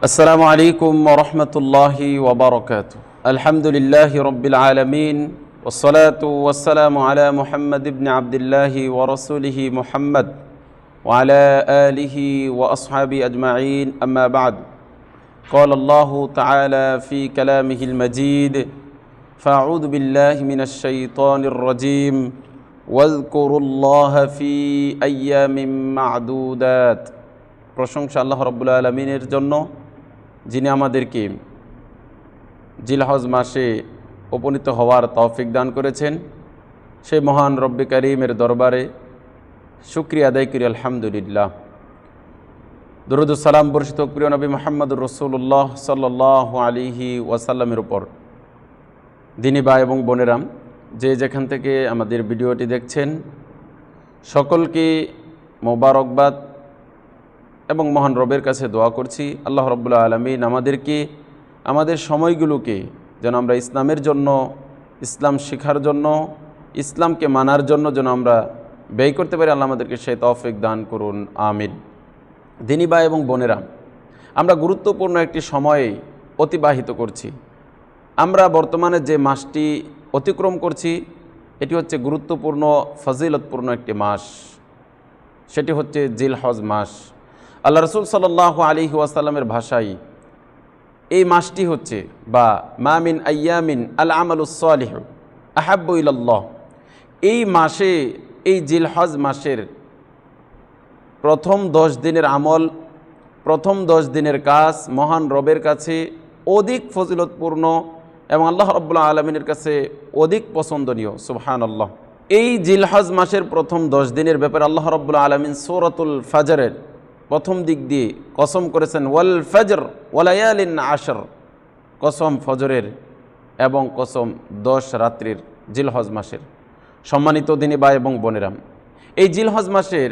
আসসালামু আলাইকুম ওয়া রাহমাতুল্লাহি ওয়া বারাকাতুহু। আলহামদুলিল্লাহি রাব্বিল আলামিন ওয়াসসালাতু ওয়াসসালামু আলা মুহাম্মদ ইবনে আবদুল্লাহি ওয়া রাসূলিহি মুহাম্মদ ওয়া আলা আলিহি ওয়া আসহাবিহি আজমাইন, আম্মা বা'দ। ক্বালা আল্লাহু তাআলা ফি কালামিহিল মাজিদ, ফাআউযু বিল্লাহি মিনাশ শাইতানির রাজীম, ওয়াযকুরুল্লাহা ফি আইয়ামিন মা'দুদাত। প্রশংসা আল্লাহ রাব্বুল আলামিনের জন্য, যিনি আমাদেরকে জিলহজ মাসে উপনীত হওয়ার তৌফিক দান করেছেন। সেই মহান রব্বে কারীমের দরবারে শুকরিয়া আদায় করি আলহামদুলিল্লাহ। দরুদ ও সালাম বর্ষিত প্রিয় নবী মুহাম্মদুর রাসূলুল্লাহ সাল্লাল্লাহু আলাইহি ওয়াসাল্লামের উপর। দিনী ভাই এবং বোনেরাম, যে যেখান থেকে আমাদের ভিডিওটি দেখছেন, সকলকে মোবারকবাদ এবং মহান রবের কাছে দোয়া করছি আল্লাহ রাব্বুল আলামিন আমাদেরকে আমাদের সময়গুলোকে যেন আমরা ইসলামের জন্য, ইসলাম শেখার জন্য, ইসলামকে মানার জন্য যেন আমরা ব্যয় করতে পারি। আল্লাহ আমাদেরকে সেই তৌফিক দান করুন, আমিন। দিনী ভাই এবং বোনেরা, আমরা গুরুত্বপূর্ণ একটি সময়ে অতিবাহিত করছি। আমরা বর্তমানে যে মাসটি অতিক্রম করছি, এটি হচ্ছে গুরুত্বপূর্ণ ফজিলতপূর্ণ একটি মাস। সেটি হচ্ছে জিলহজ মাস। আল্লাহ রসুল সাল্লাল্লাহু আলাইহি ওয়াসাল্লামের ভাষায় এই মাসটি হচ্ছে, বা মা মিন আইয়ামিন আল আমালুস সালিহু আহাব্বু ইলাল্লাহ। এই মাসে, এই জিলহজ মাসের প্রথম 10 দিনের আমল, প্রথম 10 দিনের কাজ মহান রবের কাছে অধিক ফজিলতপূর্ণ এবং আল্লাহ রাব্বুল আলামিনের কাছে অধিক পছন্দনীয়। সুবহানাল্লাহ। এই জিলহজ মাসের প্রথম 10 দিনের ব্যাপারে আল্লাহ রাব্বুল আলামিন সূরাতুল ফাজরের প্রথম দিক দিয়ে কসম করেছেন, ওয়াল ফজর ওয়ালায়ালিন আশর, কসম ফজরের এবং কসম 10 রাত্রির, জিলহজ মাসের। সম্মানিত দিনী ভাই এবং বোনেরাম, এই জিলহজ মাসের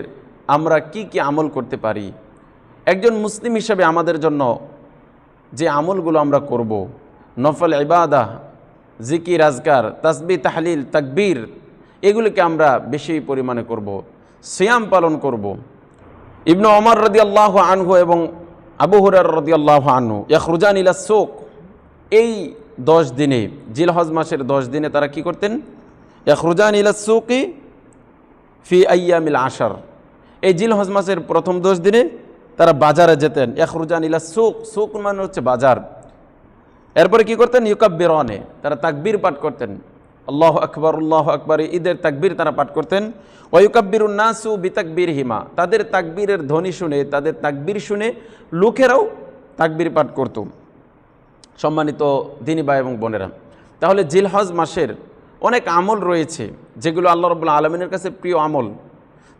আমরা কি কি আমল করতে পারি? একজন মুসলিম হিসেবে আমাদের জন্য যে আমলগুলো আমরা করব, নফল ইবাদা, জিকির, আজকার, তাসবিহ, তাহলিল, তাকবীর, এগুলোকে আমরা বেশি পরিমাণে করব। সিয়াম পালন করব। ইবনে ওমর রাদিয়াল্লাহু আনহু এবং আবু হুরায়রা রাদিয়াল্লাহু আনহু ইয়াখরুজান ইলা সুক, এই 10 দিনে, জিলহজ মাসের 10 দিনে তারা কি করতেন? ইয়াখরুজান ইলা সুকি ফি আইয়ামিল আশর। এই জিলহজ মাসের প্রথম 10 দিনে তারা বাজারে যেতেন। ইয়াখরুজান ইলা সুক, সুক মানে হচ্ছে বাজার। এরপরে কি করতেন? ইউকাব্বিরানে, তারা তাকবীর পাঠ করতেন। আল্লাহু আকবার, আল্লাহু আকবার, ঈদের তাকবীর তারা পাঠ করতেন। ওয়ায়ুকাব্বিরুন নাসু বিতাকবীরহিমা, তাদের তাকবীরের ধ্বনি শুনে, তাদের তাকবীর শুনে লোকেরাও তাকবীর পাঠ করত। সম্মানিত দিনী ভাই এবং বোনেরা, তাহলে জিলহজ মাসের অনেক আমল রয়েছে যেগুলো আল্লাহ রাব্বুল আলামিনের কাছে প্রিয় আমল।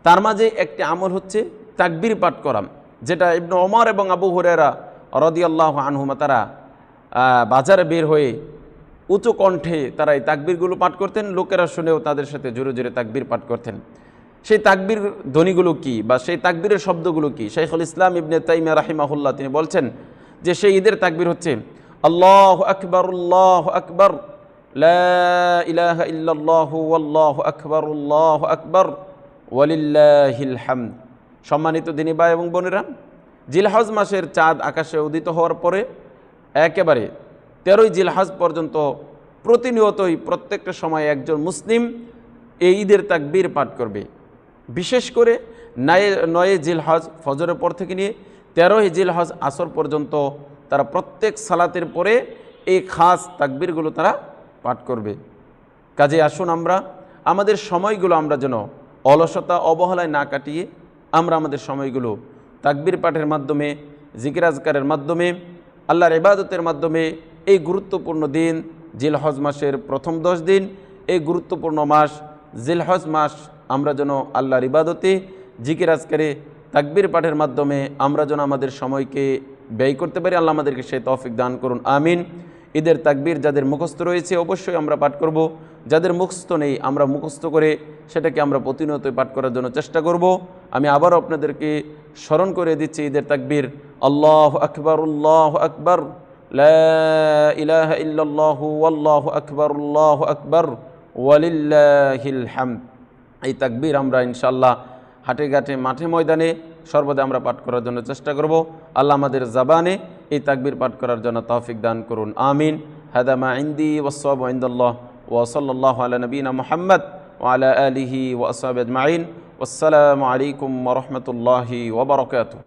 তার মাঝে একটি আমল হচ্ছে তাকবীর পাঠ করা, যেটা ইবনে ওমর এবং আবু হুরায়রা রাদিয়াল্লাহু আনহুমা তারা বাজারে বের হয়ে উঁচু কণ্ঠে তারা এই তাকবীরগুলো পাঠ করতেন। লোকেরা শুনেও তাদের সাথে জোরে জোরে তাকবীর পাঠ করতেন। সেই তাকবীর ধ্বনিগুলো কি, বা সেই তাকবীরের শব্দগুলো কি? শাইখুল ইসলাম ইবনে তাইমিয়া রাহিমাহুল্লাহ তিনি বলছেন যে সেই ঈদের তাকবীর হচ্ছে আল্লাহু আকবার, আল্লাহু আকবার, লা ইলাহা ইল্লাল্লাহু ওয়াল্লাহু আকবার, আল্লাহু আকবার, ওয়ালিল্লাহিল হামদ। সম্মানিত দিনী ভাই এবং বোনেরা, জিলহজ মাসের চাঁদ আকাশে উদিত হওয়ার পরে একেবারে 13ই জিলহজ পর্যন্ত প্রতিনিয়তই প্রত্যেকটা সময় একজন মুসলিম এই ঈদের তাকবীর পাঠ করবে। বিশেষ করে 9 জিলহজ ফজরের পর থেকে নিয়ে 13ই জিলহজ আসর পর্যন্ত তারা প্রত্যেক সালাতের পরে এই খাস তাকবীরগুলো তারা পাঠ করবে। কাজে আসুন আমরা আমাদের সময়গুলো আমরা যেন অলসতা, অবহেলায় না কাটিয়ে আমরা আমাদের সময়গুলো তাকবীর পাঠের মাধ্যমে, জিকির আজকারের মাধ্যমে, আল্লাহর ইবাদতের মাধ্যমে এই গুরুত্বপূর্ণ দিন জিলহজ মাসের প্রথম 10 দিন, এই গুরুত্বপূর্ণ মাস জিলহজ মাস আমরা যেন আল্লাহর ইবাদতে, জিকির আজকারে, তাকবীর পাঠের মাধ্যমে আমরা যেন আমাদের সময়কে ব্যয় করতে পারি। আল্লাহ আমাদেরকে সেই তৌফিক দান করুন, আমিন। ঈদের তাকবীর যাদের মুখস্থ রয়েছে অবশ্যই আমরা পাঠ করব, যাদের মুখস্থ নেই আমরা মুখস্থ করে সেটাকে আমরা প্রতিনিয়ত পাঠ করার জন্য চেষ্টা করব। আমি আবারও আপনাদেরকে স্মরণ করে দিচ্ছি ঈদের তাকবীর, আল্লাহু আকবার, আল্লাহু আকবার, লা ইলাহা ইল্লাল্লাহু ওয়াল্লাহু আকবার, আল্লাহু আকবার, ওয়ালিল্লাহিল হামদ। এই তাকবীর আমরা ইনশাআল্লাহ হাটে ঘাটে, মাঠে ময়দানে সর্বদা আমরা পাঠ করার জন্য চেষ্টা করব। আল্লাহ আমাদের জাবানে এই তাকবীর পাঠ করার জন্য তৌফিক দান করুন। আমিন। হাদা মা ইনদি ওয়াসসাবু ইনদাল্লাহ ওয়া সাল্লাল্লাহু আলা নবিয়িনা মুহাম্মদ ওয়া আলা আলিহি ওয়া আসহাবিহি আজমাইন। আসসালামু আলাইকুম ওয়া রাহমাতুল্লাহি ওয়া বারাকাতুহু।